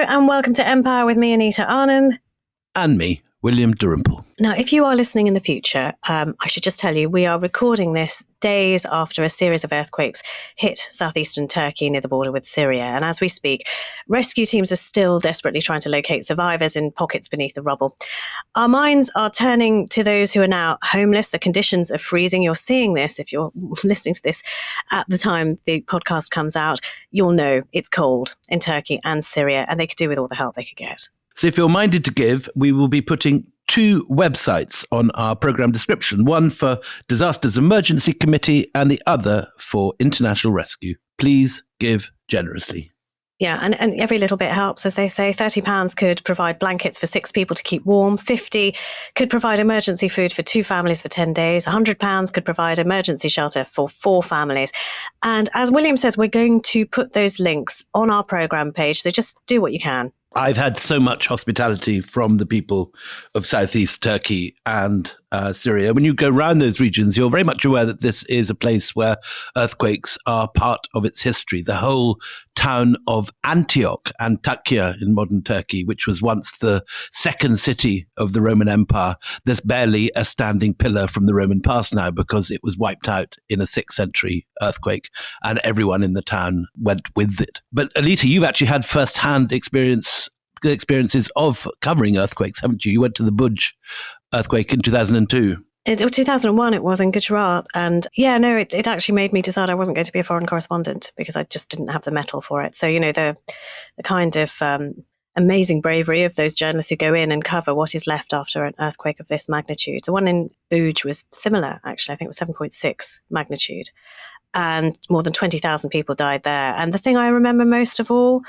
and welcome to Empire with me, Anita Anand. And me, William Davenport. Now, if you are listening in the future, I should just tell you, we are recording this days after a series of earthquakes hit southeastern Turkey near the border with Syria. And as we speak, rescue teams are still desperately trying to locate survivors in pockets beneath the rubble. Our minds are turning to those who are now homeless. The conditions are freezing. You're seeing this. If you're listening to this at the time the podcast comes out, you'll know it's cold in Turkey and Syria, and they could do with all the help they could get. So if you're minded to give, we will be putting 2 websites on our programme description, one for Disasters Emergency Committee and the other for International Rescue. Please give generously. Yeah, and every little bit helps, as they say. £30 could provide blankets for 6 people to keep warm. 50 could provide emergency food for 2 families for 10 days. £100 could provide emergency shelter for 4 families. And as William says, we're going to put those links on our programme page, so just do what you can. I've had so much hospitality from the people of southeast Turkey and Syria. When you go around those regions, you're very much aware that this is a place where earthquakes are part of its history. The whole town of Antioch, Antakya in modern Turkey, which was once the second city of the Roman Empire, there's barely a standing pillar from the Roman past now because it was wiped out in a 6th century earthquake and everyone in the town went with it. But Anita, you've actually had first-hand experiences of covering earthquakes, haven't you? You went to the Buj earthquake in 2002. In 2001 it was in Gujarat, and it actually made me decide I wasn't going to be a foreign correspondent because I just didn't have the mettle for it. So, the kind of amazing bravery of those journalists who go in and cover what is left after an earthquake of this magnitude. The one in Buj was similar, actually. I think it was 7.6 magnitude. And more than 20,000 people died there. And the thing I remember most of all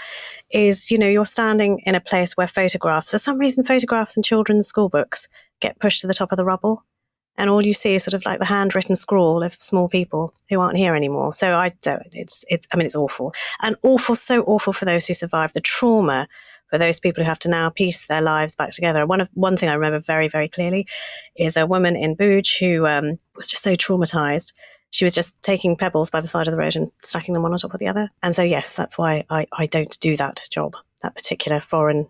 is, you're standing in a place where for some reason, photographs and children's school books get pushed to the top of the rubble. And all you see is sort of like the handwritten scrawl of small people who aren't here anymore. So it's awful. And so awful for those who survive. The trauma for those people who have to now piece their lives back together. One thing I remember very, very clearly is a woman in Buj who was just so traumatized. She was just taking pebbles by the side of the road and stacking them one on top of the other. And so, yes, that's why I don't do that job, that particular foreign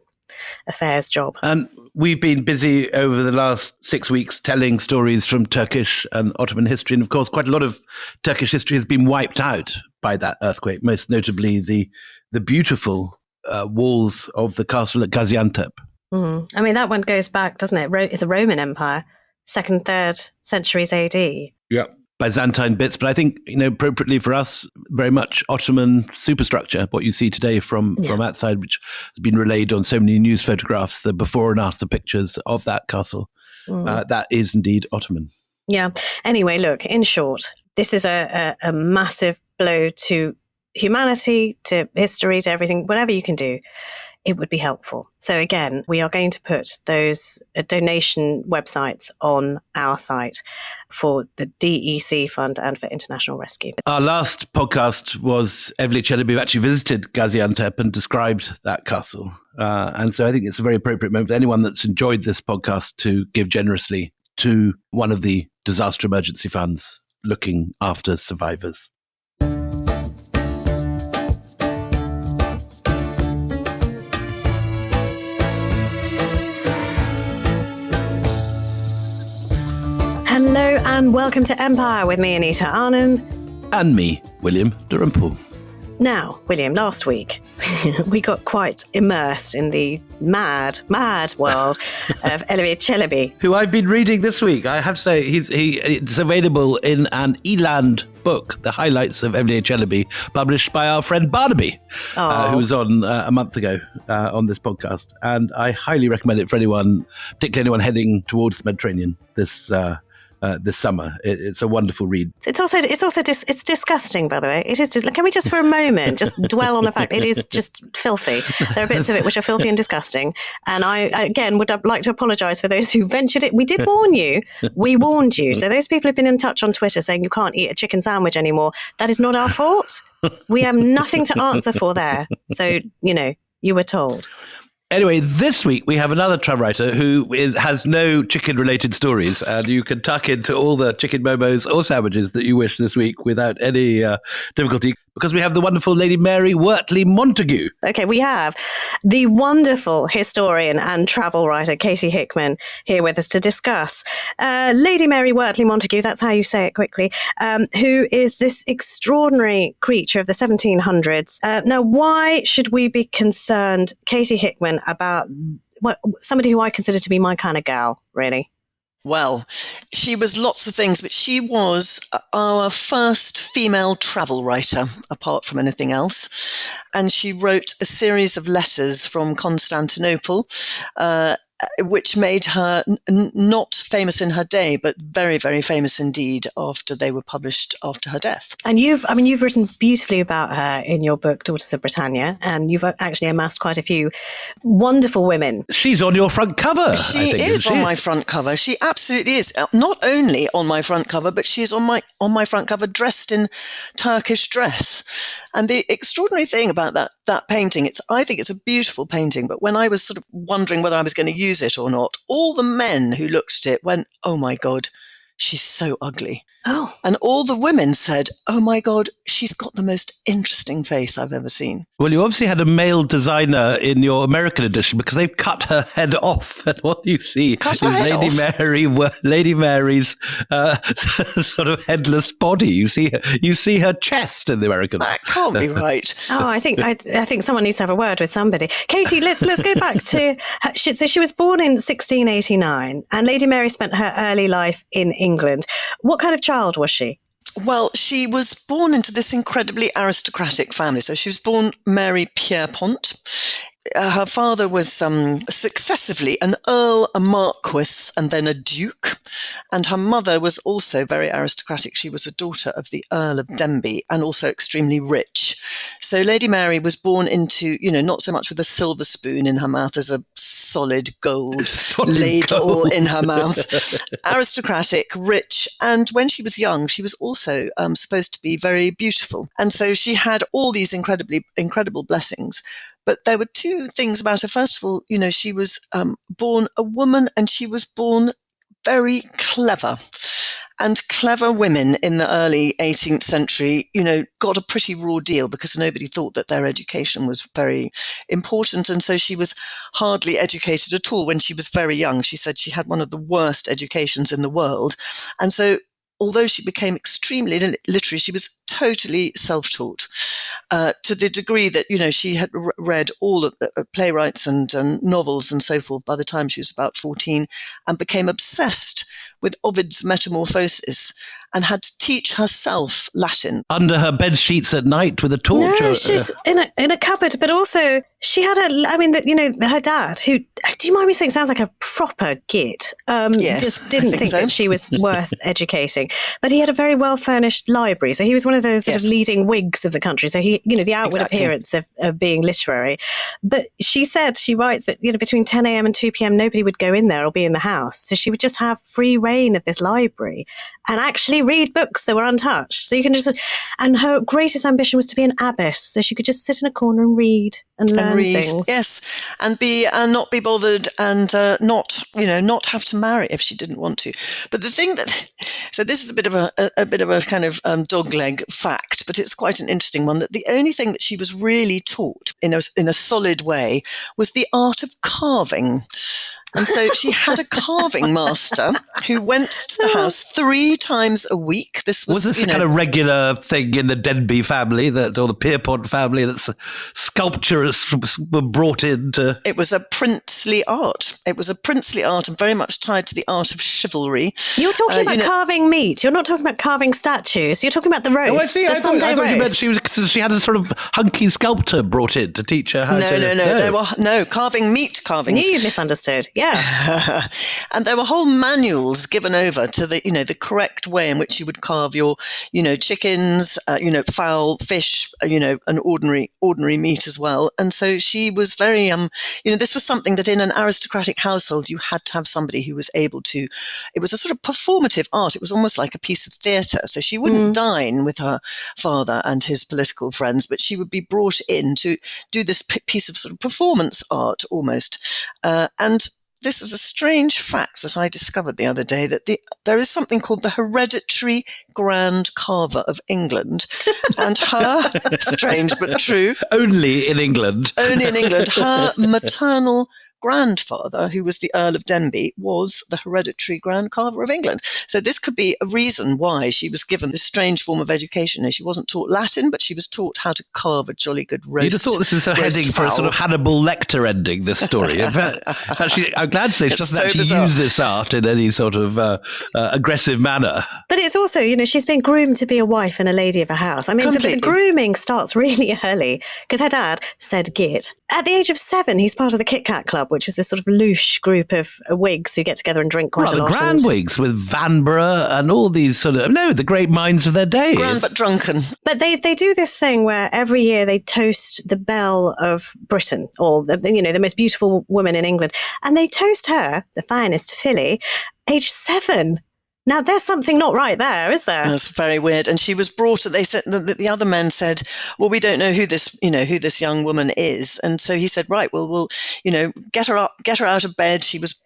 affairs job. And we've been busy over the last 6 weeks telling stories from Turkish and Ottoman history. And of course, quite a lot of Turkish history has been wiped out by that earthquake, most notably the beautiful walls of the castle at Gaziantep. Mm. I mean, that one goes back, doesn't it? It's a Roman Empire, 2nd, 3rd centuries AD. Yeah. Byzantine bits, but I think, appropriately for us, very much Ottoman superstructure, what you see today from outside, which has been relayed on so many news photographs, the before and after pictures of that castle. That is indeed Ottoman. Yeah. Anyway, look, in short, this is a massive blow to humanity, to history, to everything, whatever you can do. It would be helpful. So again, we are going to put those donation websites on our site for the DEC Fund and for International Rescue. Our last podcast was Evliya Çelebi, who actually visited Gaziantep and described that castle. And so I think it's a very appropriate moment for anyone that's enjoyed this podcast to give generously to one of the disaster emergency funds looking after survivors. Hello and welcome to Empire with me, Anita Anand. And me, William Davenport. Now, William, last week we got quite immersed in the mad world of Evliya Çelebi. Who I've been reading this week. I have to say, it's available in an Eland book, The Highlights of Evliya Çelebi, published by our friend Barnaby, who was on a month ago on this podcast. And I highly recommend it for anyone, particularly anyone heading towards the Mediterranean this summer. It's a wonderful read. It's disgusting, by the way. It is. Can we just for a moment just dwell on the fact it is just filthy? There are bits of it which are filthy and disgusting. And I, again, would like to apologise for those who ventured it. We did warn you. We warned you. So those people who've been in touch on Twitter saying you can't eat a chicken sandwich anymore, that is not our fault. We have nothing to answer for there. So, you were told. Anyway, this week we have another travel writer who has no chicken-related stories, and you can tuck into all the chicken momos or sandwiches that you wish this week without any difficulty, because we have the wonderful Lady Mary Wortley Montagu. Okay, we have the wonderful historian and travel writer Katie Hickman here with us to discuss Lady Mary Wortley Montagu, that's how you say it quickly, who is this extraordinary creature of the 1700s. Now, why should we be concerned, Katie Hickman, about somebody who I consider to be my kind of gal, really? Well, she was lots of things, but she was our first female travel writer, apart from anything else. And she wrote a series of letters from Constantinople, which made her not famous in her day, but very, very famous indeed after they were published after her death. And you've written beautifully about her in your book, Daughters of Britannia, and you've actually amassed quite a few wonderful women. She's on your front cover. She is on my front cover. She absolutely is. Not only on my front cover, but she's on my front cover dressed in Turkish dress. And the extraordinary thing about that painting, I think it's a beautiful painting, but when I was sort of wondering whether I was going to use it or not, all the men who looked at it went, "Oh my God, she's so ugly." Oh. And all the women said, "Oh my God, she's got the most interesting face I've ever seen." Well, you obviously had a male designer in your American edition, because they've cut her head off. And what you see is Lady Mary's sort of headless body. You see her chest in the American. That can't be right. Oh, I think someone needs to have a word with somebody. Katie, let's go back to her. So she was born in 1689, and Lady Mary spent her early life in England. What kind of child was she? Well, she was born into this incredibly aristocratic family. So she was born Mary Pierpont. Her father was successively an earl, a marquis, and then a duke. And her mother was also very aristocratic. She was a daughter of the Earl of Denbigh and also extremely rich. So Lady Mary was born into, not so much with a silver spoon in her mouth as a solid gold ladle in her mouth. Aristocratic, rich. And when she was young, she was also supposed to be very beautiful. And so she had all these incredible blessings. But there were two things about her. First of all, she was born a woman, and she was born very clever. And clever women in the early 18th century, got a pretty raw deal because nobody thought that their education was very important. And so she was hardly educated at all when she was very young. She said she had one of the worst educations in the world. And so although she became extremely literary, she was totally self-taught. To the degree that, she had read all of the playwrights and novels and so forth by the time she was about 14, and became obsessed with Ovid's Metamorphoses and had to teach herself Latin. Under her bed sheets at night with a torch? No, she's in a cupboard, but also she had her dad, who, do you mind me saying, sounds like a proper git, yes, just didn't think so. That she was worth educating. But he had a very well-furnished library, so he was one of those sort of leading Whigs of the country, so he, the outward appearance of being literary. But she writes that, between 10 a.m. and 2 p.m, nobody would go in there or be in the house, so she would just have free reign of this library and actually read books that were untouched. So you can and her greatest ambition was to be an abbess, so she could just sit in a corner and read and learn things. Yes, and not be bothered, and not have to marry if she didn't want to. But the thing so this is a bit of a kind of dogleg fact, but it's quite an interesting one, that the only thing that she was really taught in a solid way was the art of carving. And so she had a carving master who went to the house 3 times a week. This was this a kind of regular thing in the Denbigh family or the Pierpont family, that sculptures were brought in to... It was a princely art. It was a princely art, and very much tied to the art of chivalry. You're talking about carving meat. You're not talking about carving statues. You're talking about the roast. Oh, I see. I thought you meant she had a sort of hunky sculptor brought in to teach her how to... No, carving meat. You misunderstood. Yeah. And there were whole manuals given over to the correct way in which you would carve your, chickens, fowl, fish, an ordinary meat as well. And so she was very, this was something that in an aristocratic household, you had to have somebody who was able to, it was a sort of performative art. It was almost like a piece of theatre. So she wouldn't dine with her father and his political friends, but she would be brought in to do this piece of sort of performance art almost. And this was a strange fact that I discovered the other day, that there is something called the Hereditary Grand Carver of England. And her, strange but true. Only in England. Her maternal grandfather, who was the Earl of Denbigh, was the Hereditary Grand Carver of England. So this could be a reason why she was given this strange form of education. She wasn't taught Latin, but she was taught how to carve a jolly good roast. You'd have thought this is a heading for a sort of Hannibal Lecter ending, this story. In fact, actually, I'm glad to say she doesn't actually use this art in any sort of aggressive manner. But it's also, she's been groomed to be a wife and a lady of a house. I mean, the grooming starts really early, because her dad said git. At the age of 7, he's part of the Kit Kat Club, which is this sort of louche group of Whigs who get together and drink quite a lot. The Grand Whigs with Vanbrugh and all these sort of, the great minds of their day. Grand but drunken. But they do this thing where every year they toast the belle of Britain, or, the most beautiful woman in England. And they toast her, the finest filly, age 7. Now, there's something not right there, is there? That's very weird. And she was brought, they said, the other men said, well, we don't know who this young woman is. And so he said, right, well, we'll, get her out of bed. She was,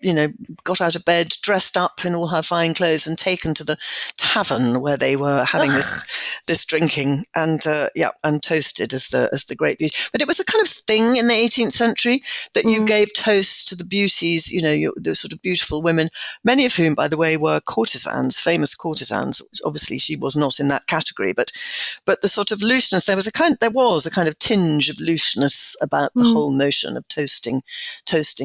got out of bed, dressed up in all her fine clothes and taken to the tavern where they were having this drinking and toasted as the great beauty. But it was a kind of thing in the 18th century that you gave toasts to the beauties, the sort of beautiful women, many of whom, by the way, were famous courtesans, which obviously she was not in that category, but the sort of looseness, there was a kind of tinge of looseness about the whole notion of toasting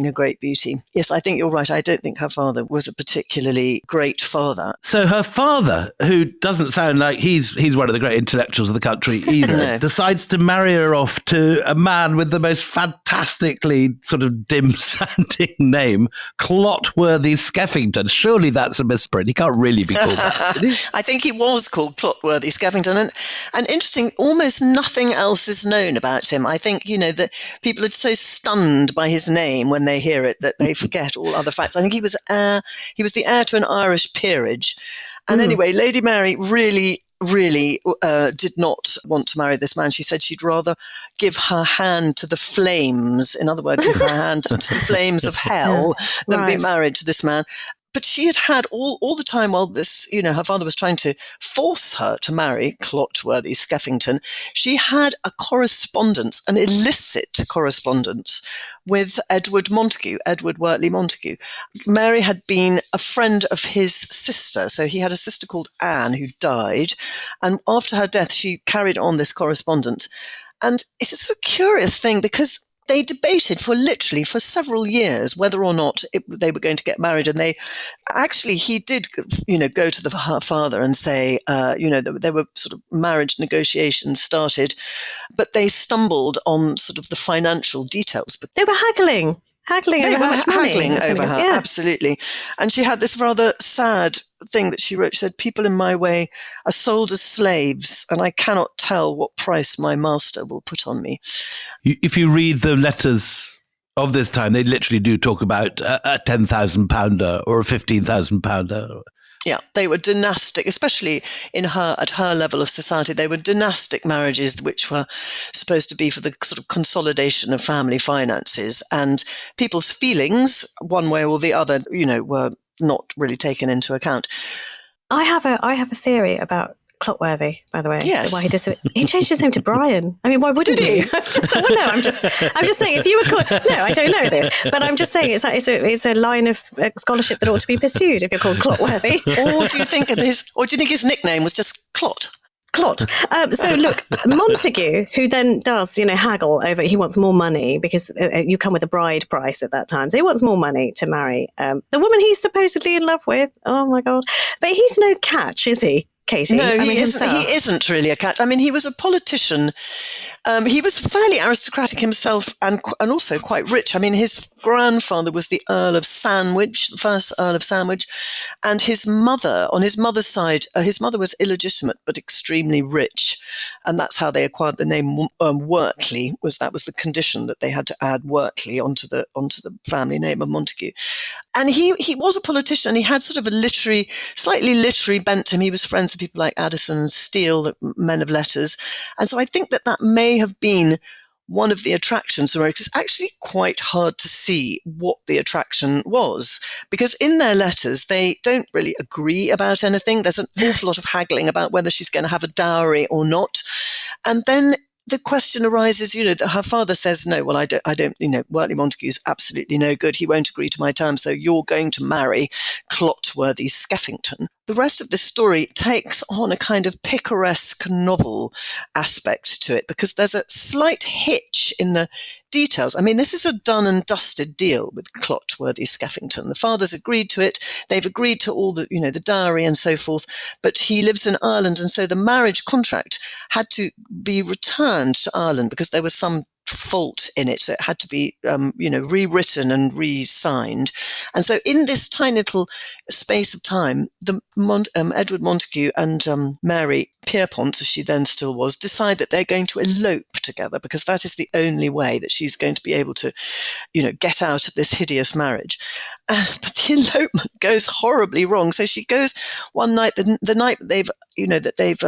a great beauty. Yes, I think you're right. I don't think her father was a particularly great father. So her father, who doesn't sound like he's one of the great intellectuals of the country either, decides to marry her off to a man with the most fantastically sort of dim-sounding name, Clotworthy Skeffington. Surely that's a misprint. He can't really be called that, did he? I think he was called Clotworthy Skeffington. And interesting, almost nothing else is known about him. I think, that people are so stunned by his name when they hear it that they forget all other facts. I think he was the heir to an Irish peerage. And anyway, Lady Mary really did not want to marry this man. She said she'd rather give her hand to the flames, in other words, give her hand to the flames of hell than be married to this man. But she had all the time while this, her father was trying to force her to marry Clotworthy Skeffington, she had a correspondence, an illicit correspondence with Edward Wortley Montagu. Mary had been a friend of his sister. So he had a sister called Anne who died. And after her death, she carried on this correspondence. And it's a sort of curious thing because they debated for several years whether or not they were going to get married. And he did, go to her father and say, there were sort of marriage negotiations started, but they stumbled on sort of the financial details. But they were haggling over how much money. Haggling over her, absolutely. And she had this rather sad thing that she wrote. She said, people in my way are sold as slaves, and I cannot tell what price my master will put on me. If you read the letters of this time, they literally do talk about a £10,000 or a £15,000. Yeah, they were dynastic, especially at her level of society. They were dynastic marriages, which were supposed to be for the sort of consolidation of family finances, and people's feelings, one way or the other, were not really taken into account. I have a theory about Clotworthy, by the way. Yes. Why he changed his name to Brian. I mean, why wouldn't he? I'm just saying, if you were called, no, I don't know this, but I'm just saying it's a line of scholarship that ought to be pursued if you're called Clotworthy. Or do you think his nickname was just Clot? So look, Montagu, who then does, haggle over, he wants more money because you come with a bride price at that time. So he wants more money to marry the woman he's supposedly in love with. Oh my God. But he's no catch, is he? Katie. No, he isn't really a catch. I mean, he was a politician He was fairly aristocratic himself and also quite rich. I mean, his grandfather was the Earl of Sandwich, the first Earl of Sandwich, and his mother, on his mother's side, his mother was illegitimate but extremely rich, and that's how they acquired the name Wortley. That was the condition, that they had to add Wortley onto the family name of Montagu. And he was a politician. He had sort of a slightly literary bent to him. He was friends with people like Addison and Steele, the men of letters. And so I think that may have been one of the attractions for America. It's actually quite hard to see what the attraction was, because in their letters, they don't really agree about anything. There's an awful lot of haggling about whether she's going to have a dowry or not. And then the question arises, that her father says, no, well, I don't, Wortley Montagu is absolutely no good. He won't agree to my terms. So you're going to marry Clotworthy Skeffington. The rest of this story takes on a kind of picaresque novel aspect to it, because there's a slight hitch in the details. I mean, this is a done and dusted deal with Clotworthy Skeffington. The father's agreed to it. They've agreed to all the, the dowry and so forth, but he lives in Ireland. And so the marriage contract had to be returned to Ireland because there was some fault in it. So it had to be, rewritten and re-signed. And so in this tiny little space of time, Edward Montagu and Mary Pierpont, as she then still was, decide that they're going to elope together, because that is the only way that she's going to be able to, get out of this hideous marriage. But the elopement goes horribly wrong. So she goes one night, the night that they've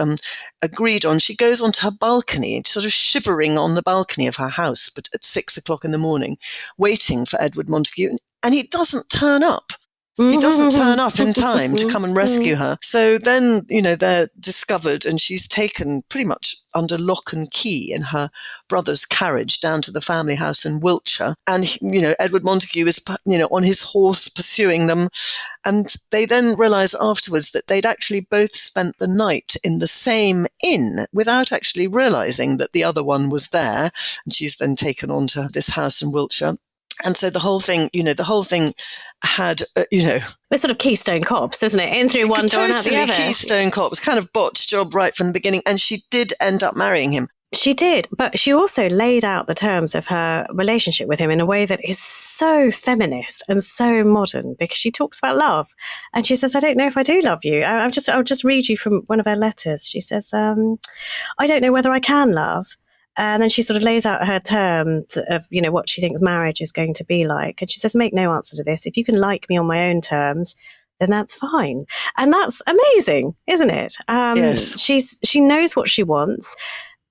agreed on, she goes onto her balcony, sort of shivering on the balcony of her house, but at 6 o'clock in the morning, waiting for Edward Montagu, and he doesn't turn up. He doesn't turn up in time to come and rescue her. So then, they're discovered, and she's taken pretty much under lock and key in her brother's carriage down to the family house in Wiltshire. And, Edward Montagu is, on his horse pursuing them. And they then realise afterwards that they'd actually both spent the night in the same inn without actually realising that the other one was there. And she's then taken on to this house in Wiltshire. And so the whole thing had, It's sort of Keystone Cops, isn't it? In through one door and out the other. Keystone Cops, kind of botched job right from the beginning. And she did end up marrying him. She did, but she also laid out the terms of her relationship with him in a way that is so feminist and so modern, because she talks about love. And she says, I don't know if I do love you. I'll just read you from one of her letters. She says, I don't know whether I can love. And then she sort of lays out her terms of, what she thinks marriage is going to be like. And she says, make no answer to this. If you can like me on my own terms, then that's fine. And that's amazing, isn't it? Yes. She knows what she wants.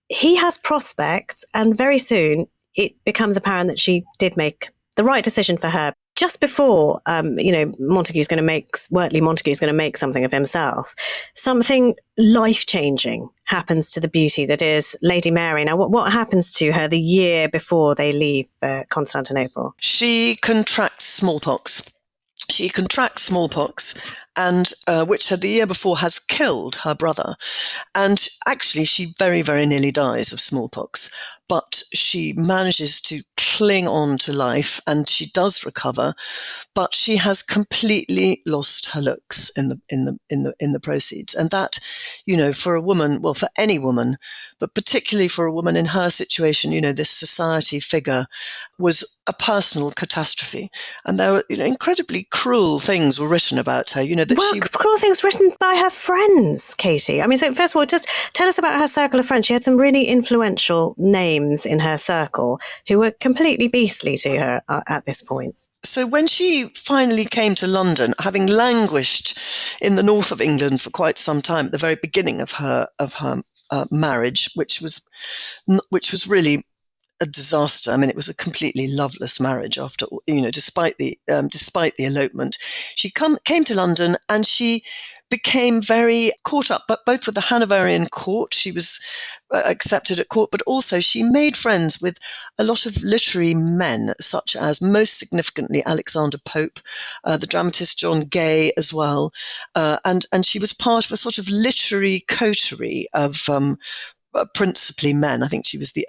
He has prospects. And very soon it becomes apparent that she did make the right decision for her. Just before, Wortley Montagu's going to make something of himself, something life-changing happens to the beauty that is Lady Mary. Now, what happens to her the year before they leave Constantinople? She contracts smallpox. And which the year before has killed her brother. And actually, she very, very nearly dies of smallpox. But she manages to cling on to life, and she does recover. But she has completely lost her looks in the proceeds. And that, for a woman, well, for any woman, but particularly for a woman in her situation, this society figure was a personal catastrophe. And there were, incredibly cruel things were written about her. Cruel things written by her friends, Katie. I mean, so first of all, just tell us about her circle of friends. She had some really influential names in her circle who were completely beastly to her at this point. So when she finally came to London, having languished in the north of England for quite some time at the very beginning of her marriage, which was really a disaster. I mean, it was a completely loveless marriage after, despite the elopement. She came to London, and she became very caught up, but both with the Hanoverian court. She was accepted at court, but also she made friends with a lot of literary men, such as, most significantly, Alexander Pope, the dramatist John Gay as well. And she was part of a sort of literary coterie of principally men. I think she was the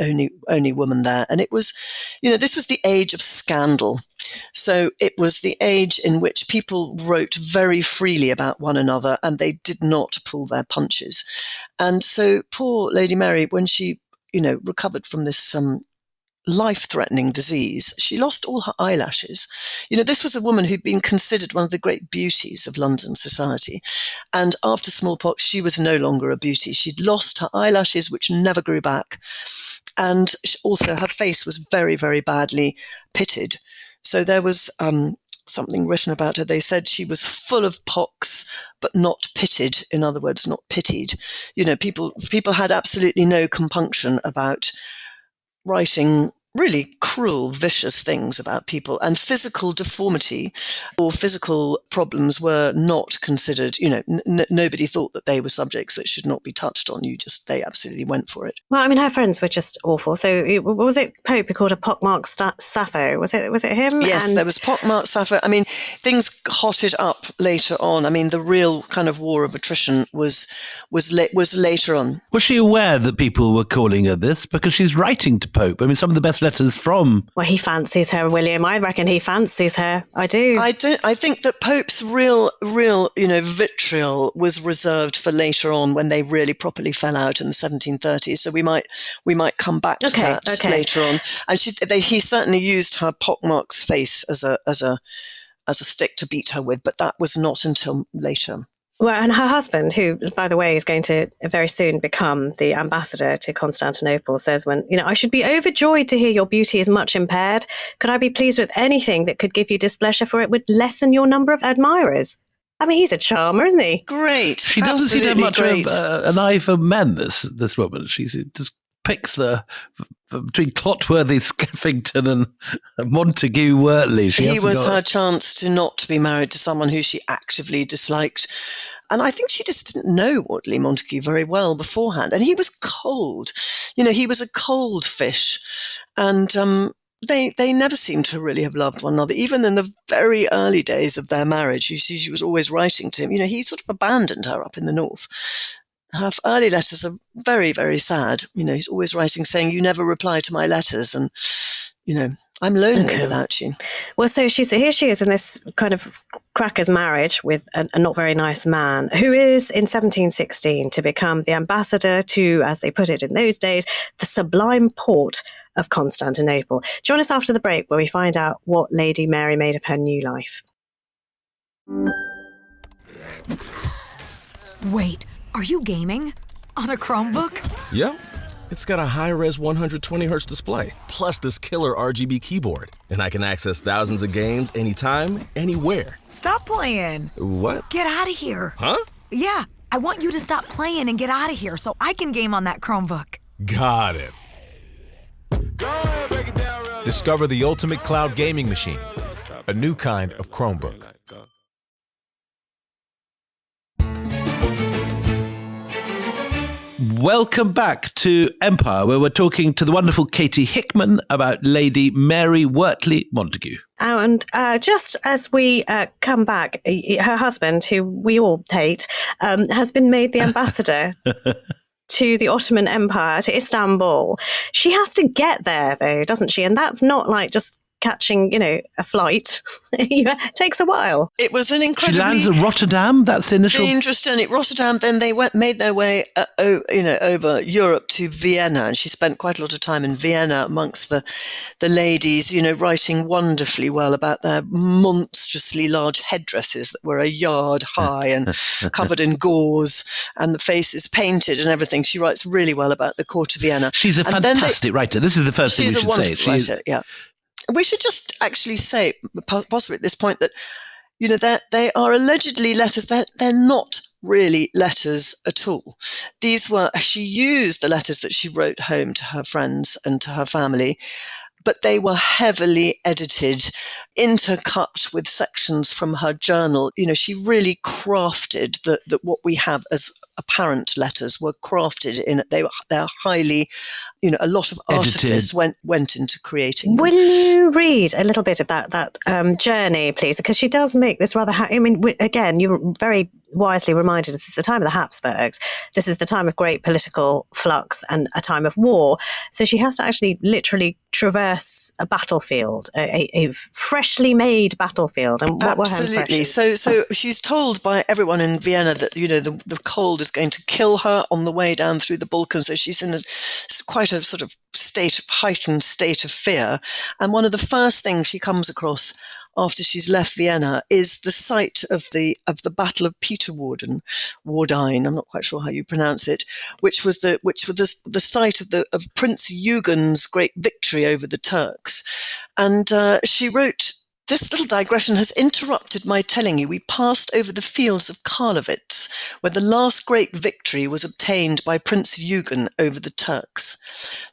only woman there. And it was, this was the age of scandal. So it was the age in which people wrote very freely about one another, and they did not pull their punches. And so poor Lady Mary, when she recovered from this life-threatening disease, she lost all her eyelashes. This was a woman who'd been considered one of the great beauties of London society. And after smallpox, she was no longer a beauty. She'd lost her eyelashes, which never grew back. And also her face was very, very badly pitted. So there was something written about her. They said she was full of pox, but not pitted. In other words, not pitied. People had absolutely no compunction about writing really cruel, vicious things about people, and physical deformity or physical problems were not considered, nobody thought that they were subjects that should not be touched on. They absolutely went for it. Well, I mean, her friends were just awful. So was it Pope who called her pockmarked Sappho? Was it him? Yes, there was pockmarked Sappho. I mean, things hotted up later on. I mean, the real kind of war of attrition was later on. Was she aware that people were calling her this? Because she's writing to Pope. I mean, some of the best letters from... Well, he fancies her, William. I reckon he fancies her. I do. I think that Pope's real, vitriol was reserved for later on, when they really properly fell out in the 1730s. So we might come back to that later on. And he certainly used her pockmarked face as a stick to beat her with, but that was not until later. Well, and her husband, who, by the way, is going to very soon become the ambassador to Constantinople, says, I should be overjoyed to hear your beauty is much impaired. Could I be pleased with anything that could give you displeasure, for it would lessen your number of admirers? I mean, he's a charmer, isn't he? Great. She doesn't seem to have much of an eye for men, this woman. She just picks between Clotworthy Skeffington and Montagu Wortley. He was her chance to not be married to someone who she actively disliked. And I think she just didn't know Wortley Montagu very well beforehand. And he was cold. He was a cold fish. And they never seemed to really have loved one another. Even in the very early days of their marriage, you see, she was always writing to him. He sort of abandoned her up in the north. Her early letters are very, very sad. He's always writing saying, you never reply to my letters. And, I'm lonely without you. Well, so here she is in this kind of cracker's marriage with a not very nice man who is in 1716 to become the ambassador to, as they put it in those days, the sublime port of Constantinople. Join us after the break where we find out what Lady Mary made of her new life. Wait. Are you gaming? On a Chromebook? Yep. It's got a high-res 120Hz display, plus this killer RGB keyboard. And I can access thousands of games anytime, anywhere. Stop playing. What? Get out of here. Huh? Yeah, I want you to stop playing and get out of here so I can game on that Chromebook. Got it. Discover the ultimate cloud gaming machine, a new kind of Chromebook. Welcome back to Empire, where we're talking to the wonderful Katie Hickman about Lady Mary Wortley Montagu. And just as we come back, her husband, who we all hate, has been made the ambassador to the Ottoman Empire, to Istanbul. She has to get there, though, doesn't she? And that's not like just catching, a flight. It takes a while. It was an incredibly... She lands at Rotterdam, that's the initial... dangerous journey. Rotterdam, then they made their way, over Europe to Vienna, and she spent quite a lot of time in Vienna amongst the ladies, writing wonderfully well about their monstrously large headdresses that were a yard high and covered in gauze, and the faces painted and everything. She writes really well about the court of Vienna. She's a fantastic writer. This is the first thing we should say. She's a wonderful writer, yeah. We should just actually say, possibly at this point, that, they are allegedly letters. They're not really letters at all. She used the letters that she wrote home to her friends and to her family, but they were heavily edited, intercut with sections from her journal. She really crafted that what we have as apparent letters were crafted in it. They're highly, a lot of artifice went into creating them. Will you read a little bit of that journey, please? Because she does make this rather... again, you very wisely reminded us, this is the time of the Habsburgs. This is the time of great political flux and a time of war. So she has to actually literally traverse a battlefield, a freshly made battlefield. And what were her impressions? So she's told by everyone in Vienna that, the cold is was going to kill her on the way down through the Balkans. So she's in quite a sort of heightened state of fear. And one of the first things she comes across after she's left Vienna is the site of the Battle of Peterwarden, I'm not quite sure how you pronounce it, which was the site of Prince Eugen's great victory over the Turks. And she wrote, "This little digression has interrupted my telling you we passed over the fields of Karlowitz, where the last great victory was obtained by Prince Eugen over the Turks.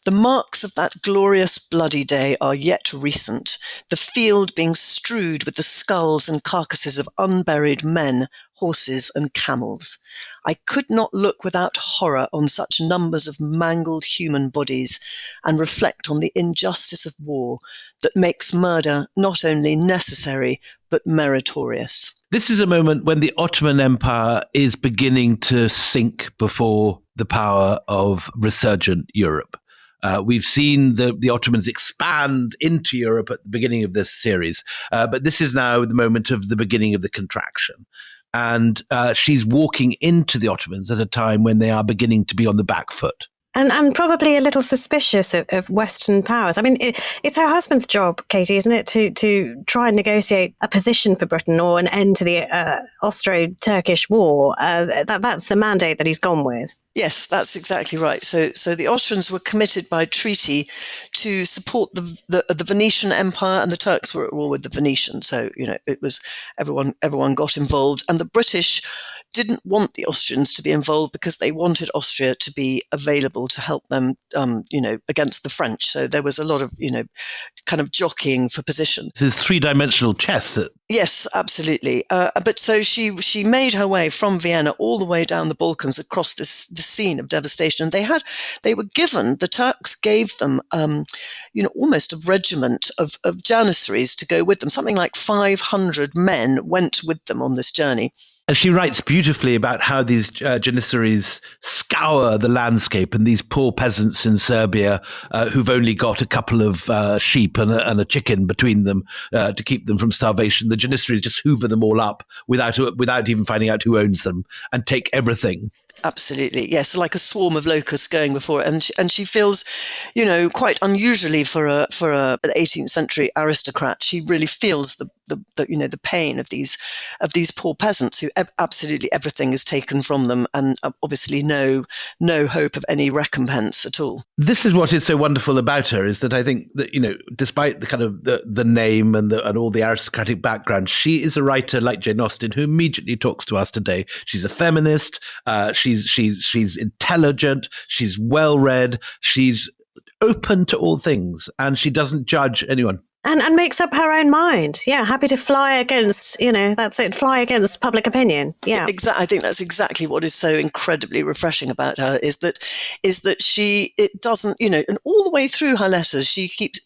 The marks of that glorious bloody day are yet recent, the field being strewed with the skulls and carcasses of unburied men, horses, and camels. I could not look without horror on such numbers of mangled human bodies and reflect on the injustice of war that makes murder not only necessary, but meritorious." This is a moment when the Ottoman Empire is beginning to sink before the power of resurgent Europe. We've seen the Ottomans expand into Europe at the beginning of this series, but this is now the moment of the beginning of the contraction. And she's walking into the Ottomans at a time when they are beginning to be on the back foot. And probably a little suspicious of Western powers. I mean, it's her husband's job, Katie, isn't it, to try and negotiate a position for Britain or an end to the Austro-Turkish war. That's the mandate that he's gone with. Yes, that's exactly right. So the Austrians were committed by treaty to support the Venetian Empire, and the Turks were at war with the Venetians. So, it was everyone got involved, and the British didn't want the Austrians to be involved because they wanted Austria to be available to help them, against the French. So there was a lot of, kind of jockeying for position. This is three-dimensional chess. Yes, absolutely. But so she made her way from Vienna all the way down the Balkans across this scene of devastation. And the Turks gave them, almost a regiment of janissaries to go with them. Something like 500 men went with them on this journey. And she writes beautifully about how these janissaries scour the landscape, and these poor peasants in Serbia who've only got a couple of sheep and a chicken between them to keep them from starvation. The janissaries just hoover them all up without even finding out who owns them and take everything. Absolutely, yes, like a swarm of locusts going before it, and she feels, quite unusually for an 18th century aristocrat. She really feels the pain of these poor peasants who absolutely everything is taken from them, and obviously no hope of any recompense at all. This is what is so wonderful about her, is that I think that despite the kind of the name and all the aristocratic background, she is a writer like Jane Austen who immediately talks to us today. She's a feminist. She's intelligent. She's well read. She's open to all things, and she doesn't judge anyone. And makes up her own mind. Yeah, happy to fly against, that's it, fly against public opinion. Yeah. I think that's exactly what is so incredibly refreshing about her is that it doesn't, and all the way through her letters, she keeps,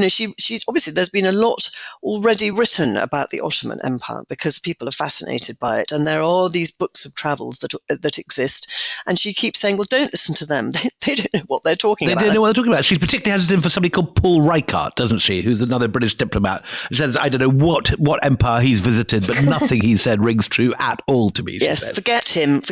she's obviously there's been a lot already written about the Ottoman Empire because people are fascinated by it. And there are these books of travels that exist. And she keeps saying, well, don't listen to them. They don't know what they're talking about. They don't know what they're talking about. She's particularly hesitant for somebody called Paul Reichardt, doesn't she? Who's another British diplomat. She says, I don't know what empire he's visited, but nothing he said rings true at all to me. Yes, forget him.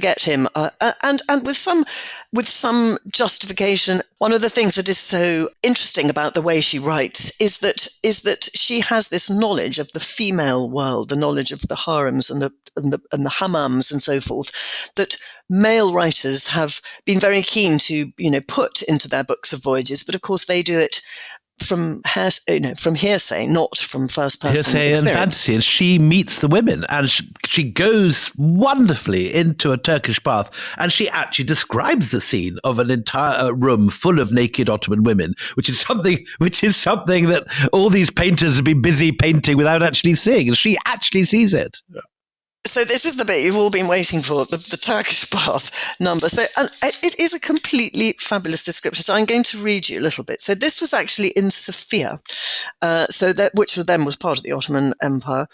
And with some justification. One of the things that is so interesting about the way she writes is that she has this knowledge of the female world, the knowledge of the harems and the hammams and so forth, that male writers have been very keen to, put into their books of voyages. But of course, they do it from hearsay, not from first person hearsay experience. And fantasy. And she meets the women, and she goes wonderfully into a Turkish bath, and she actually describes the scene of an entire room full of naked Ottoman women, which is something that all these painters have been busy painting without actually seeing, and she actually sees it. So this is the bit you've all been waiting for, the Turkish bath number. So it is a completely fabulous description. So I'm going to read you a little bit. So this was actually in Sofia, which then was part of the Ottoman Empire.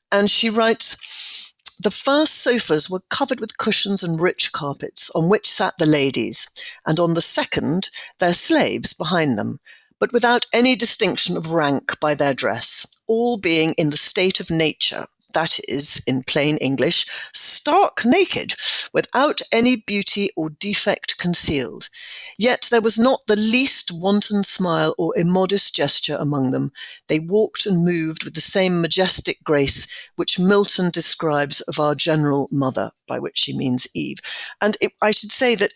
And she writes, the first sofas were covered with cushions and rich carpets on which sat the ladies, and on the second, their slaves behind them, but without any distinction of rank by their dress, all being in the state of nature, that is, in plain English, stark naked, without any beauty or defect concealed. Yet there was not the least wanton smile or immodest gesture among them. They walked and moved with the same majestic grace which Milton describes of our general mother, by which she means Eve. And I should say that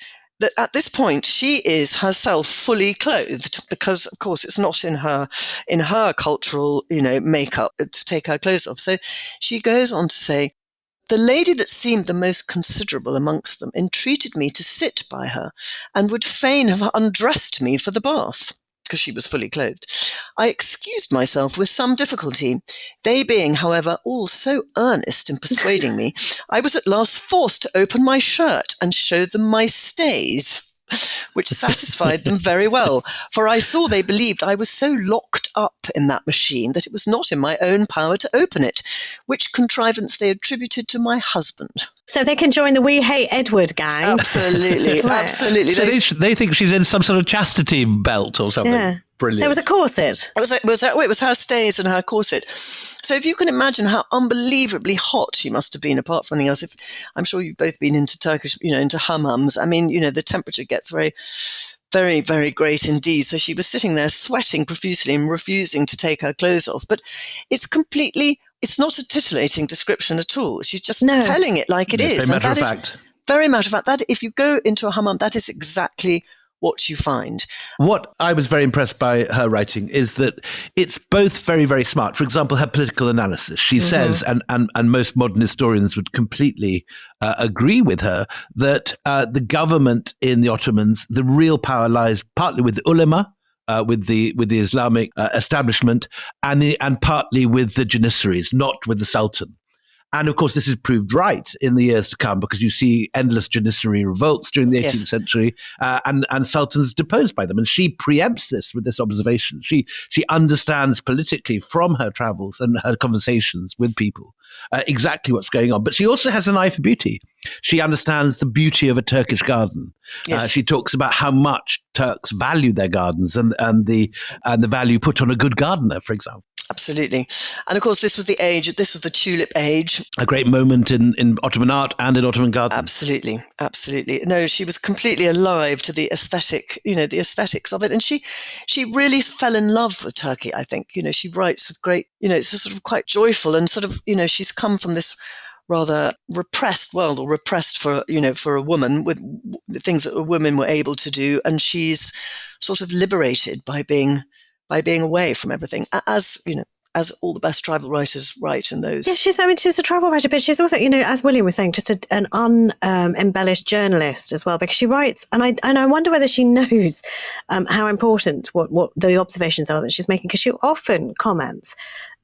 at this point she is herself fully clothed, because of course it's not in her cultural, makeup to take her clothes off. So she goes on to say, "The lady that seemed the most considerable amongst them entreated me to sit by her, and would fain have undressed me for the bath," because she was fully clothed. "I excused myself with some difficulty. They being, however, all so earnest in persuading me, I was at last forced to open my shirt and show them my stays, which satisfied them very well, for I saw they believed I was so locked up in that machine that it was not in my own power to open it, which contrivance they attributed to my husband." So they can join the We Hate Edward gang. Absolutely, Right. absolutely. So they think she's in some sort of chastity belt or something. Yeah. Brilliant. So it was a corset. It was her stays and her corset. So if you can imagine how unbelievably hot she must have been, apart from anything else. I'm sure you've both been into Turkish, into hammams. I mean, the temperature gets very, very, very great indeed. So she was sitting there sweating profusely and refusing to take her clothes off. But it's not a titillating description at all. She's just telling it like it is. Very matter of fact. Very matter of fact. That if you go into a hammam, that is exactly what you find. What I was very impressed by her writing is that it's both very, very smart. For example, her political analysis. She says, and most modern historians would completely agree with her, that the government in the Ottomans, the real power lies partly with the ulema, with the Islamic establishment, and partly with the janissaries, not with the Sultan. And of course, this is proved right in the years to come, because you see endless janissary revolts during the 18th century, and sultans deposed by them. And she preempts this with this observation. She understands politically from her travels and her conversations with people exactly what's going on. But she also has an eye for beauty. She understands the beauty of a Turkish garden. Yes. She talks about how much Turks value their gardens and the value put on a good gardener, for example. Absolutely. And of course, this was the tulip age. A great moment in Ottoman art and in Ottoman garden. Absolutely. Absolutely. No, she was completely alive to the aesthetic, the aesthetics of it. And she really fell in love with Turkey, I think. She writes with great, it's a sort of quite joyful and sort of, she's come from this rather repressed world, or repressed for a woman, with the things that women were able to do. And she's sort of liberated by being away from everything, as all the best travel writers write in those. Yeah, she's a travel writer, but she's also, as William was saying, just an unembellished journalist as well, because she writes, and I wonder whether she knows how important what the observations are that she's making, because she often comments,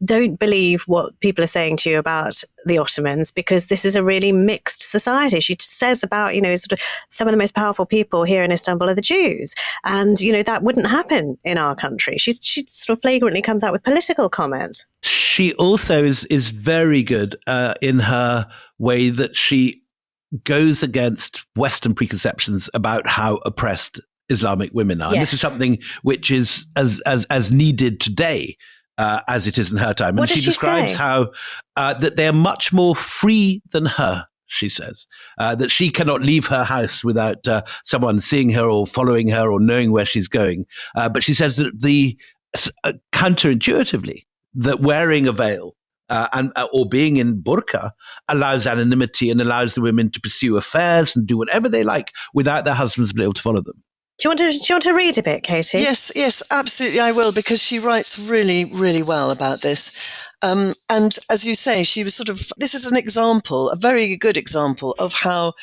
"Don't believe what people are saying to you about the Ottomans, because this is a really mixed society." She says about, sort of some of the most powerful people here in Istanbul are the Jews. And, that wouldn't happen in our country. She sort of flagrantly comes out with political comments. She also is very good in her way that she goes against Western preconceptions about how oppressed Islamic women are. Yes. And this is something which is as needed today as it is in her time. And she describes how that they are much more free than her, she says, that she cannot leave her house without someone seeing her or following her or knowing where she's going. But she says that counterintuitively, that wearing a veil or being in burqa allows anonymity and allows the women to pursue affairs and do whatever they like without their husbands being able to follow them. Do you want to read a bit, Katie? Yes, absolutely, I will, because she writes really, really well about this. And as you say, she was this is an example, a very good example of how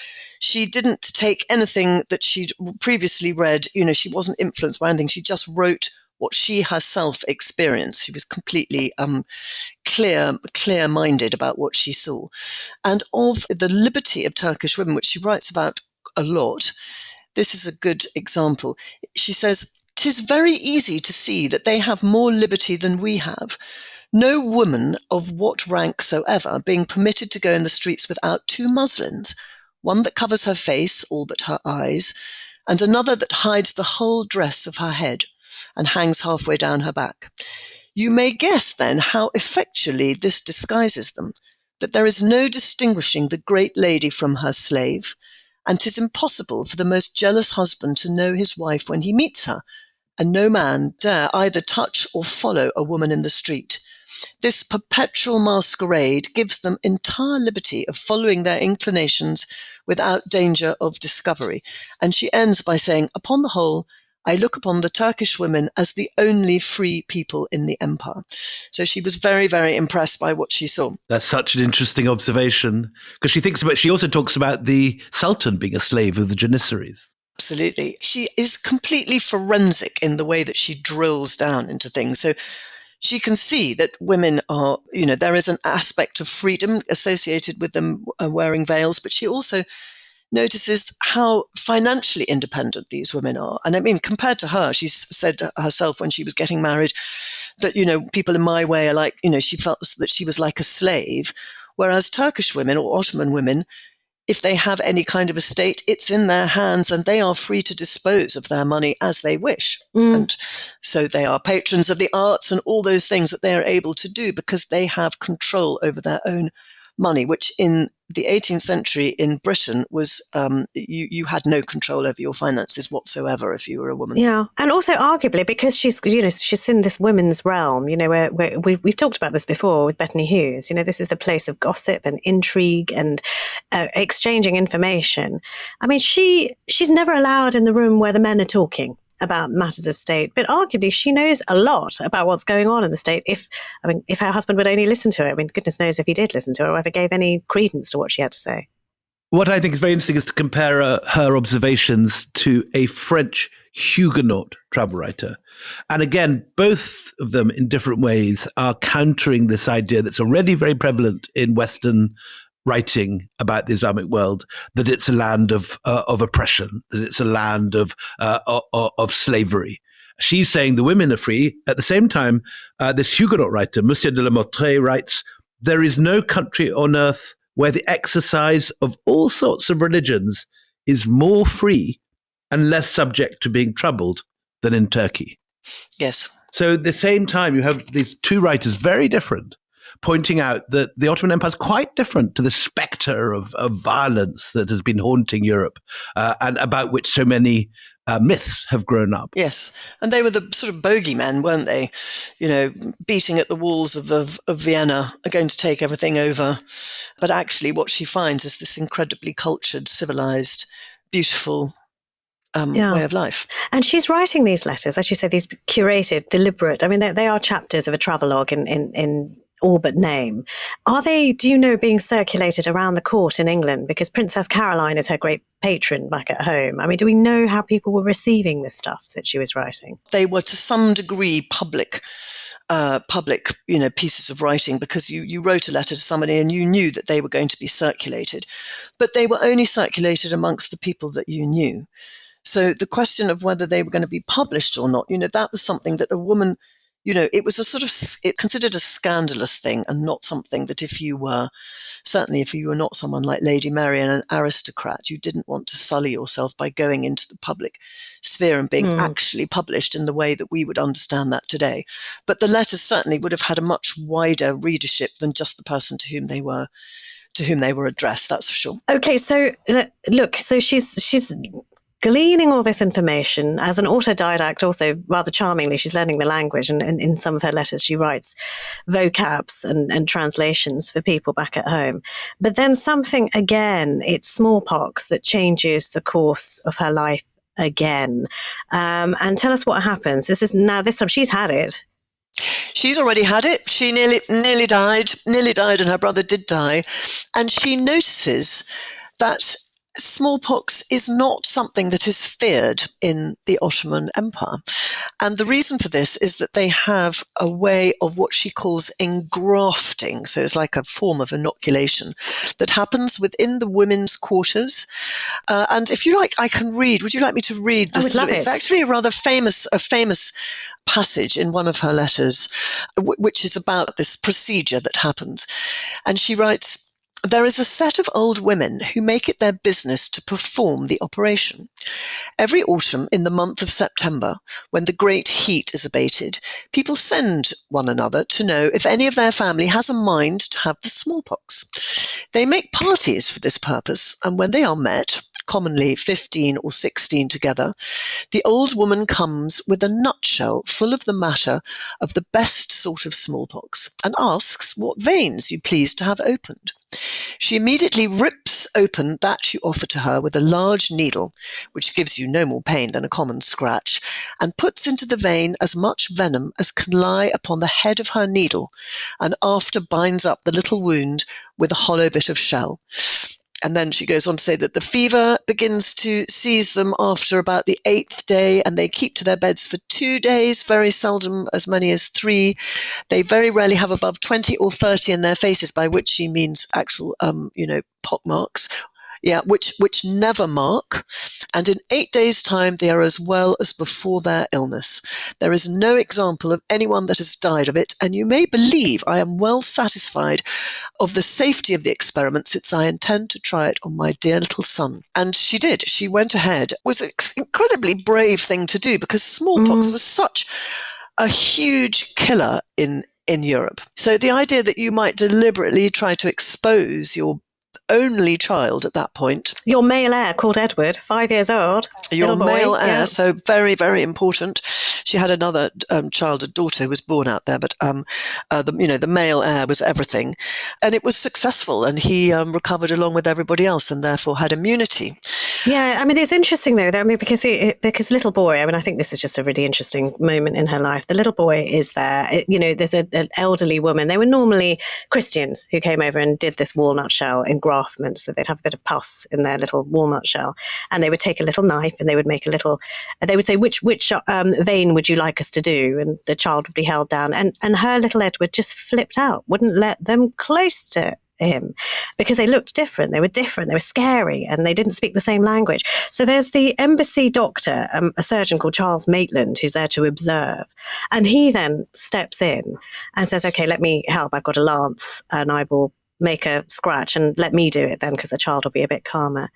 she didn't take anything that she'd previously read. She wasn't influenced by anything. She just wrote what she herself experienced. She was completely clear-minded about what she saw. And of the liberty of Turkish women, which she writes about a lot, this is a good example. She says, "'Tis very easy to see that they have more liberty than we have. No woman of what rank soever being permitted to go in the streets without 2 muslins, one that covers her face, all but her eyes, and another that hides the whole dress of her head and hangs halfway down her back. You may guess then how effectually this disguises them. that there is no distinguishing the great lady from her slave, and 'tis impossible for the most jealous husband to know his wife when he meets her, and no man dare either touch or follow a woman in the street. This perpetual masquerade gives them entire liberty of following their inclinations without danger of discovery. And she ends by saying, upon the whole, I look upon the Turkish women as the only free people in the empire. So she was very, very impressed by what she saw. That's such an interesting observation, because she also talks about the Sultan being a slave of the Janissaries. Absolutely. She is completely forensic in the way that she drills down into things. So she can see that women are, there is an aspect of freedom associated with them wearing veils, but she also notices how financially independent these women are. And I mean, compared to her, she's said herself when she was getting married that, people in my way are like, she felt that she was like a slave, whereas Turkish women or Ottoman women, if they have any kind of estate, it's in their hands and they are free to dispose of their money as they wish. And so they are patrons of the arts and all those things that they are able to do because they have control over their own money, which in the 18th century in Britain was you had no control over your finances whatsoever if you were a woman. Yeah, and also arguably because she's in this women's realm, where we've talked about this before with Bethany Hughes. This is the place of gossip and intrigue and exchanging information. I mean, she's never allowed in the room where the men are talking about matters of state, but arguably she knows a lot about what's going on in the state. If her husband would only listen to her, I mean, goodness knows if he did listen to her or ever gave any credence to what she had to say. What I think is very interesting is to compare her observations to a French Huguenot travel writer. And again, both of them in different ways are countering this idea that's already very prevalent in Western writing about the Islamic world, that it's a land of oppression, that it's a land of slavery. She's saying the women are free. At the same time, this Huguenot writer, Monsieur de la Mottrais, writes, there is no country on earth where the exercise of all sorts of religions is more free and less subject to being troubled than in Turkey. Yes. So at the same time, you have these two writers, very different, pointing out that the Ottoman Empire is quite different to the spectre of violence that has been haunting Europe and about which so many myths have grown up. Yes, and they were the sort of bogeymen, weren't they? Beating at the walls of Vienna, are going to take everything over. But actually what she finds is this incredibly cultured, civilized, beautiful way of life. And she's writing these letters, as you say, these curated, deliberate. I mean, they are chapters of a travelogue in all but name. Are they, do you know, being circulated around the court in England? Because Princess Caroline is her great patron back at home. I mean, do we know how people were receiving the stuff that she was writing? They were to some degree public, pieces of writing, because you wrote a letter to somebody and you knew that they were going to be circulated, but they were only circulated amongst the people that you knew. So the question of whether they were going to be published or not, that was something that a woman, it was it considered a scandalous thing and not something that if you were not someone like Lady Mary and an aristocrat, you didn't want to sully yourself by going into the public sphere and being actually published in the way that we would understand that today. But the letters certainly would have had a much wider readership than just the person to whom they were addressed, that's for sure. Okay, so look, so she's gleaning all this information as an autodidact. Also, rather charmingly, she's learning the language, and in some of her letters she writes vocabs and translations for people back at home. But then something, again, it's smallpox that changes the course of her life again. And tell us what happens. This time she's had it. She's already had it. She nearly died, and her brother did die. And she notices that smallpox is not something that is feared in the Ottoman Empire. And the reason for this is that they have a way of what she calls engrafting. So it's like a form of inoculation that happens within the women's quarters. And if you like, I can read. Would you like me to read this? I would love it. It's actually a rather famous passage in one of her letters, which is about this procedure that happens. And she writes, there is a set of old women who make it their business to perform the operation. Every autumn in the month of September, when the great heat is abated, people send one another to know if any of their family has a mind to have the smallpox. They make parties for this purpose, and when they are met, commonly 15 or 16 together, the old woman comes with a nutshell full of the matter of the best sort of smallpox and asks what veins you please to have opened. She immediately rips open that you offer to her with a large needle, which gives you no more pain than a common scratch, and puts into the vein as much venom as can lie upon the head of her needle, and after binds up the little wound with a hollow bit of shell. And then she goes on to say that the fever begins to seize them after about the 8th day, and they keep to their beds for 2 days, very seldom as many as 3. They very rarely have above 20 or 30 in their faces, by which she means actual, pock marks. Yeah, which never mark. And in 8 days' time, they are as well as before their illness. There is no example of anyone that has died of it, and you may believe I am well satisfied of the safety of the experiment, since I intend to try it on my dear little son. And she did. She went ahead. It was an incredibly brave thing to do, because smallpox was such a huge killer in Europe. So the idea that you might deliberately try to expose your only child at that point. Your male heir, called Edward, 5 years old. Your male heir, yeah. So very, very important. She had another child, a daughter, who was born out there, but the male heir was everything, and it was successful. And he recovered along with everybody else, and therefore had immunity. Yeah, I mean, it's interesting though. I mean, because little boy. I mean, I think this is just a really interesting moment in her life. The little boy is there. There's an elderly woman. They were normally Christians who came over and did this walnut shell engraftment. So they'd have a bit of pus in their little walnut shell, and they would take a little knife and they would make a little. They would say, which vein would you like us to do? And the child would be held down, and her little Edward just flipped out, wouldn't let them close to him because they looked different. They were scary, and they didn't speak the same language. So there's the embassy doctor, a surgeon called Charles Maitland, who's there to observe, and he then steps in and says, okay, let me help. I've got a lance and I will make a scratch, and let me do it then, because the child will be a bit calmer.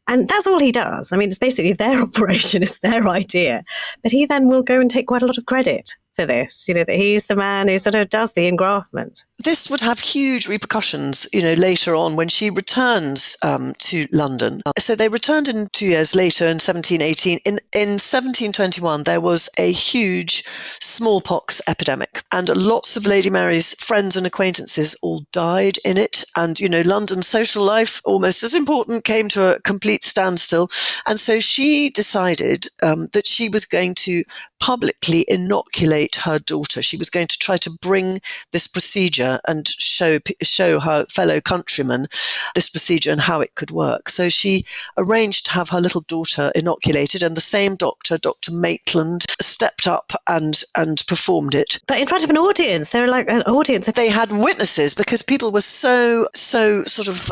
And that's all he does. I mean, it's basically their operation, it's their idea. But he then will go and take quite a lot of credit for this, that he's the man who sort of does the engraftment. This would have huge repercussions, later on when she returns to London. So they returned in 2 years later in 1718. In 1721, there was a huge smallpox epidemic, and lots of Lady Mary's friends and acquaintances all died in it. And, London's social life, almost as important, came to a complete standstill. And so she decided that she was going to publicly inoculate her daughter. She was going to try to bring this procedure and show her fellow countrymen this procedure and how it could work. So she arranged to have her little daughter inoculated, and the same doctor, Dr. Maitland, stepped up and performed it. But in front of an audience, they were like an audience. They had witnesses, because people were so sort of,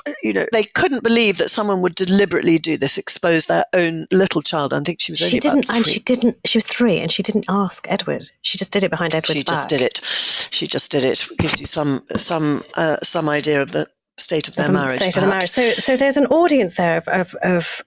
they couldn't believe that someone would deliberately do this, expose their own little child. I think she was only about 3. She was 3, and she didn't ask Edward. She just did it behind Edward's back. She just did it. It gives you some idea of the state of their marriage. So there's an audience there of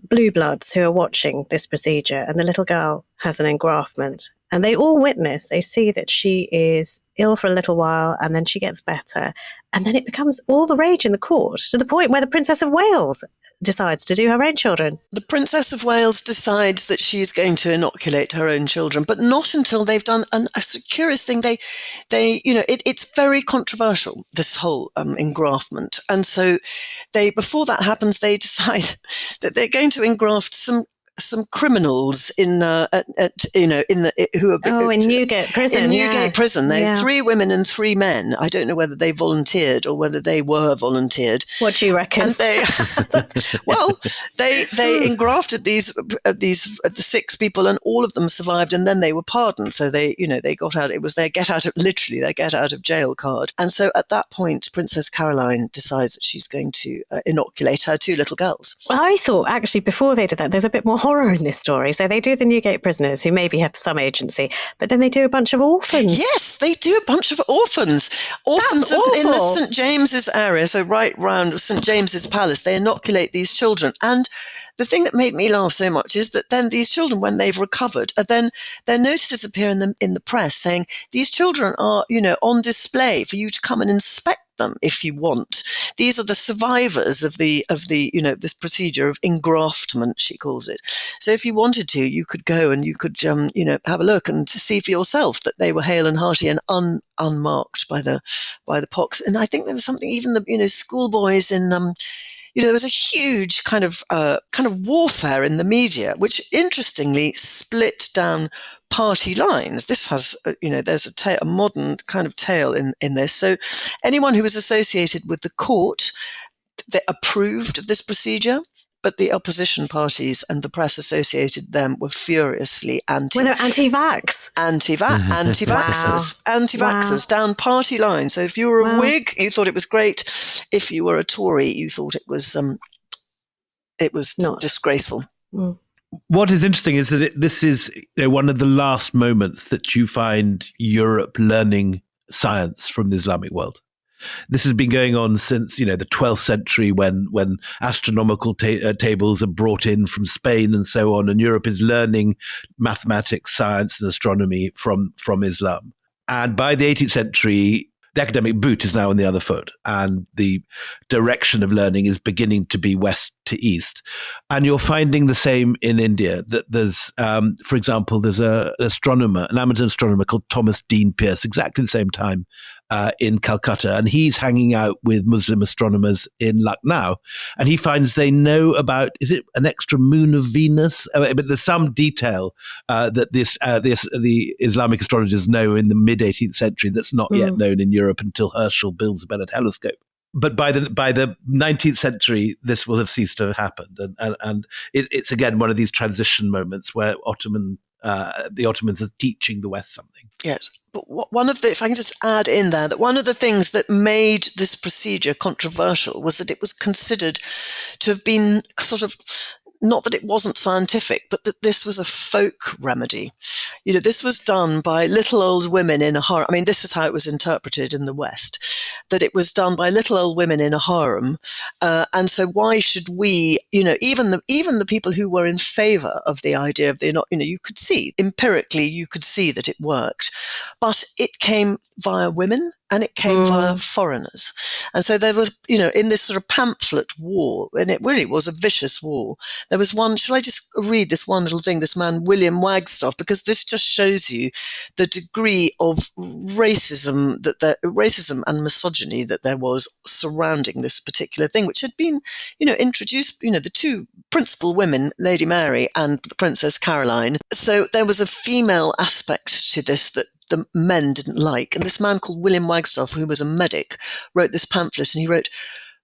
blue bloods who are watching this procedure, and the little girl has an engraftment, and they all witness. They see that she is ill for a little while, and then she gets better, and then it becomes all the rage in the court, to the point where the Princess of Wales decides to do her own children. The Princess of Wales decides that she's going to inoculate her own children, but not until they've done a curious thing. It's very controversial, this whole engraftment. And so before that happens, they decide that they're going to engraft some criminals in Newgate Prison. In Newgate Prison, they have 3 women and 3 men. I don't know whether they volunteered or whether they were volunteered. What do you reckon? And they engrafted these 6 people, and all of them survived, and then they were pardoned. So they got out. It was their get out of jail card. And so at that point, Princess Caroline decides that she's going to inoculate her 2 little girls. Well, I thought actually before they did that, there's a bit more horror in this story. So they do the Newgate prisoners, who maybe have some agency, but then they do a bunch of orphans. Yes, they do a bunch of orphans. Orphans in the St. James's area, so right round St. James's Palace, they inoculate these children. And the thing that made me laugh so much is that then these children, when they've recovered, then their notices appear in the press saying these children are, on display for you to come and inspect them if you want. These are the survivors of the this procedure of engraftment, she calls it. So if you wanted to, you could go and you could have a look and see for yourself that they were hale and hearty and unmarked by the pox. And I think there was something, even the schoolboys in there was a huge kind of warfare in the media, which interestingly split down party lines. This has, there's a modern kind of tale in this. So anyone who was associated with the court, they approved of this procedure, but the opposition parties and the press associated them were furiously Well, they're anti-vax. Anti-vaxxers down party lines. So if you were a Whig, you thought it was great. If you were a Tory, you thought it was not disgraceful. Mm. What is interesting is that this is one of the last moments that you find Europe learning science from the Islamic world. This has been going on since, the 12th century when astronomical tables are brought in from Spain and so on, and Europe is learning mathematics, science, and astronomy from Islam. And by the 18th century, the academic boot is now on the other foot, and the direction of learning is beginning to be west to east. And you're finding the same in India, that there's, for example, there's an amateur astronomer called Thomas Dean Pierce, exactly the same time, in Calcutta, and he's hanging out with Muslim astronomers in Lucknow, and he finds they know about, is it an extra moon of Venus? But there's some detail that the Islamic astrologers know in the mid 18th century that's not yet known in Europe until Herschel builds a better telescope. But by the 19th century, this will have ceased to have happened, and it's again one of these transition moments where the Ottomans are teaching the West something. Yes, but if I can just add in there, that one of the things that made this procedure controversial was that it was considered to have been sort of, not that it wasn't scientific, but that this was a folk remedy. This was done by little old women in a harem. I mean, this is how it was interpreted in the West, that it was done by little old women in a harem. And so why should we, even the people who were in favor of the idea of you could see, empirically, you could see that it worked, but it came via women. And it came via foreigners. And so there was, in this sort of pamphlet war, and it really was a vicious war, there was one, shall I just read this one little thing, this man, William Wagstaff, because this just shows you the degree of racism and misogyny that there was surrounding this particular thing, which had been, introduced, the two principal women, Lady Mary and the Princess Caroline. So there was a female aspect to this that the men didn't like. And this man called William Wagstaff, who was a medic, wrote this pamphlet, and he wrote,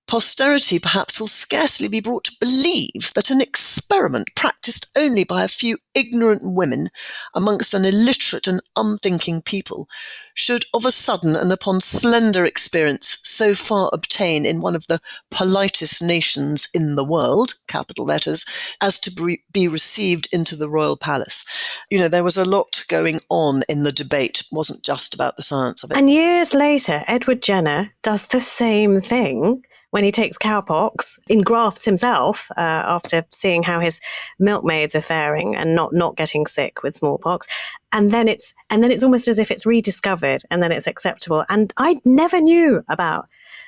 "Posterity perhaps will scarcely be brought to believe that an experiment practiced only by a few ignorant women amongst an illiterate and unthinking people should of a sudden and upon slender experience so far obtain in one of the politest nations in the world, capital letters, as to be received into the royal palace." There was a lot going on in the debate. It wasn't just about the science of it. And years later, Edward Jenner does the same thing when he takes cowpox, engrafts himself after seeing how his milkmaids are faring and not getting sick with smallpox. And then it's almost as if it's rediscovered and then it's acceptable. And I never knew about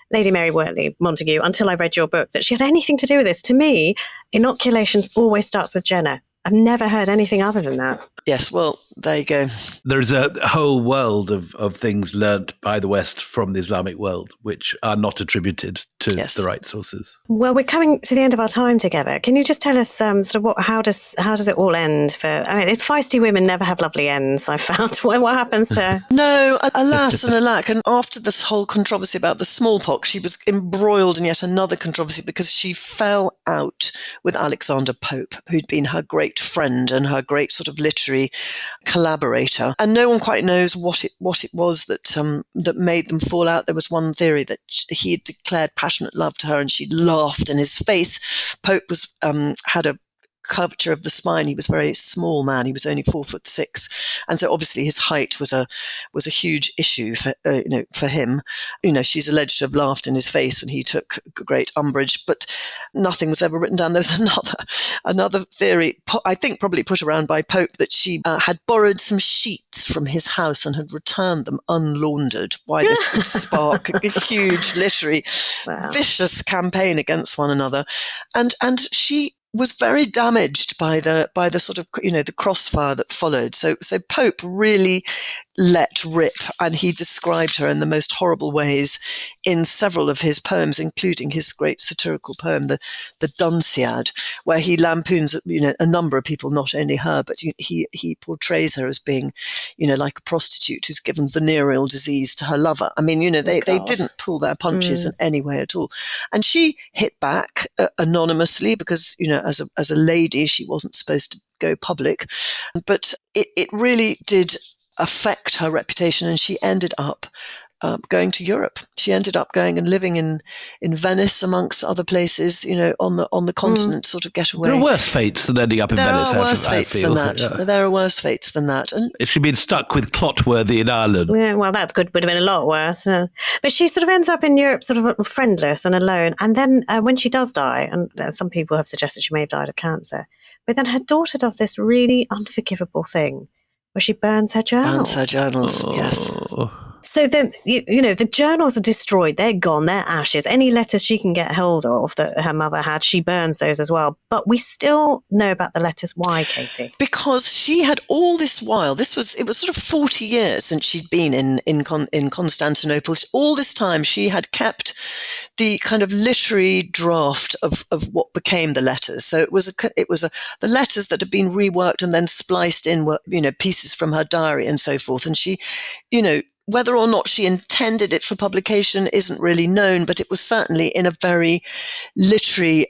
Lady Mary Wortley Montagu until I read your book, that she had anything to do with this. To me, inoculation always starts with Jenner. I've never heard anything other than that. Yes, well, there you go. There's a whole world of things learnt by the West from the Islamic world, which are not attributed to the right sources. Well, we're coming to the end of our time together. Can you just tell us how does it all end? Feisty women never have lovely ends, I've found. What happens to her? No, alas and alack. And after this whole controversy about the smallpox, she was embroiled in yet another controversy because she fell out with Alexander Pope, who'd been her great friend and her great sort of literary collaborator, and no one quite knows what it was that made them fall out. There was one theory that he had declared passionate love to her, and she laughed in his face. Pope had a curvature of the spine. He was a very small man. He was only 4'6", and so obviously his height was a huge issue for for him. She's alleged to have laughed in his face, and he took great umbrage. But nothing was ever written down. There's another theory, I think probably put around by Pope, that she had borrowed some sheets from his house and had returned them unlaundered. Why this would spark a huge literary vicious campaign against one another, and she was very damaged by the sort of the crossfire that followed. So Pope really let rip, and he described her in the most horrible ways in several of his poems, including his great satirical poem, the Dunciad, where he lampoons a number of people, not only her, but he portrays her as being like a prostitute who's given venereal disease to her lover. I mean, they didn't pull their punches in any way at all, and she hit back anonymously because as a lady she wasn't supposed to go public, but it really did affect her reputation, and she ended up going to Europe. She ended up going and living in Venice, amongst other places, on the continent, sort of getaway. There are worse fates than ending up in Venice. There are worse fates than that. Yeah. There are worse fates than that. And if she'd been stuck with Clotworthy in Ireland. Yeah, well, that's good. Would have been a lot worse. No. But she sort of ends up in Europe sort of friendless and alone. And then when she does die, and some people have suggested she may have died of cancer, but then her daughter does this really unforgivable thing where she burns her journals. Yes. So then, the journals are destroyed. They're gone. They're ashes. Any letters she can get hold of that her mother had, she burns those as well. But we still know about the letters. Why, Katie? Because she had all this while, it was sort of 40 years since she'd been in Constantinople. All this time she had kept the kind of literary draft of what became the letters. So it was the letters that had been reworked and then spliced in were, pieces from her diary and so forth. And she, whether or not she intended it for publication isn't really known, but it was certainly in a very literary,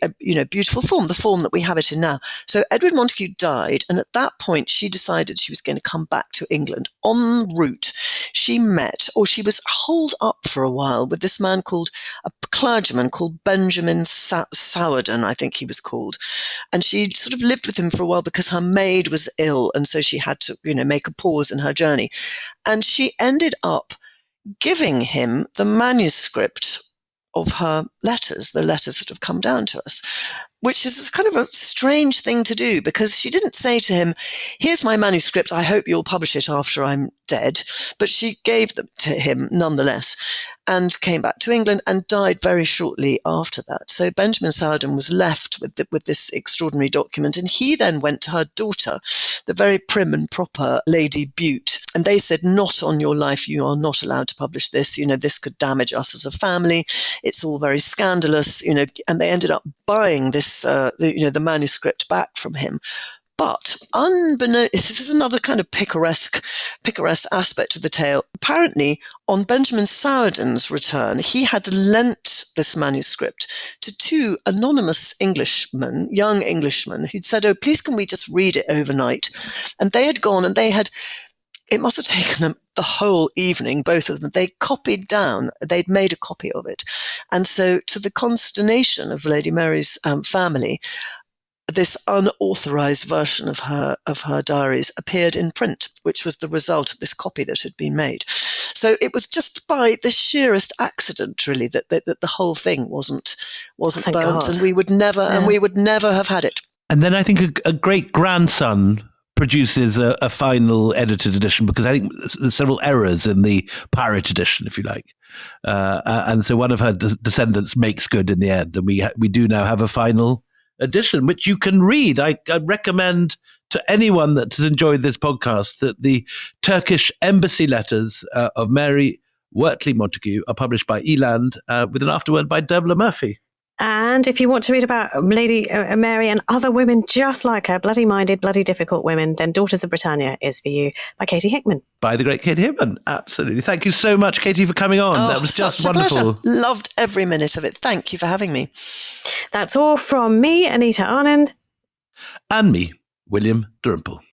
beautiful form, the form that we have it in now. So Edward Montagu died, and at that point she decided she was going to come back to England. En route, she was holed up for a while with this man a clergyman called Benjamin Sowerden, I think he was called. And she sort of lived with him for a while because her maid was ill, and so she had to, make a pause in her journey. And she ended up giving him the manuscript of her letters, the letters that have come down to us, which is kind of a strange thing to do, because she didn't say to him, here's my manuscript, I hope you'll publish it after I'm dead. But she gave them to him nonetheless, and came back to England and died very shortly after that. So Benjamin Sowerden was left with this extraordinary document, and he then went to her daughter, the very prim and proper Lady Bute, and they said, not on your life, you are not allowed to publish this, this could damage us as a family, it's all very scandalous, and they ended up buying this, the manuscript back from him. But unbeknownst, this is another kind of picaresque aspect of the tale. Apparently, on Benjamin Sowerden's return, he had lent this manuscript to two anonymous Englishmen, young Englishmen, who'd said, oh, please can we just read it overnight? And they had gone and it must have taken them the whole evening, both of them. They'd made a copy of it. And so, to the consternation of Lady Mary's family, this unauthorized version of her diaries appeared in print, which was the result of this copy that had been made. So it was just by the sheerest accident, really, that the whole thing wasn't Thank burnt, God. and we would never have had it. And then I think a great grandson produces a final edited edition, because I think there's several errors in the pirate edition, if you like. And so one of her descendants makes good in the end, and we do now have a final edition, which you can read. I recommend to anyone that has enjoyed this podcast that the Turkish embassy letters of Mary Wortley Montagu are published by Eland with an afterword by Dervla Murphy. And if you want to read about Lady Mary and other women just like her, bloody-minded, bloody difficult women, then Daughters of Britannia is for you by Katie Hickman. By the great Katie Hickman. Absolutely. Thank you so much, Katie, for coming on. That was just wonderful. Pleasure. Loved every minute of it. Thank you for having me. That's all from me, Anita Anand. And me, William Davenport.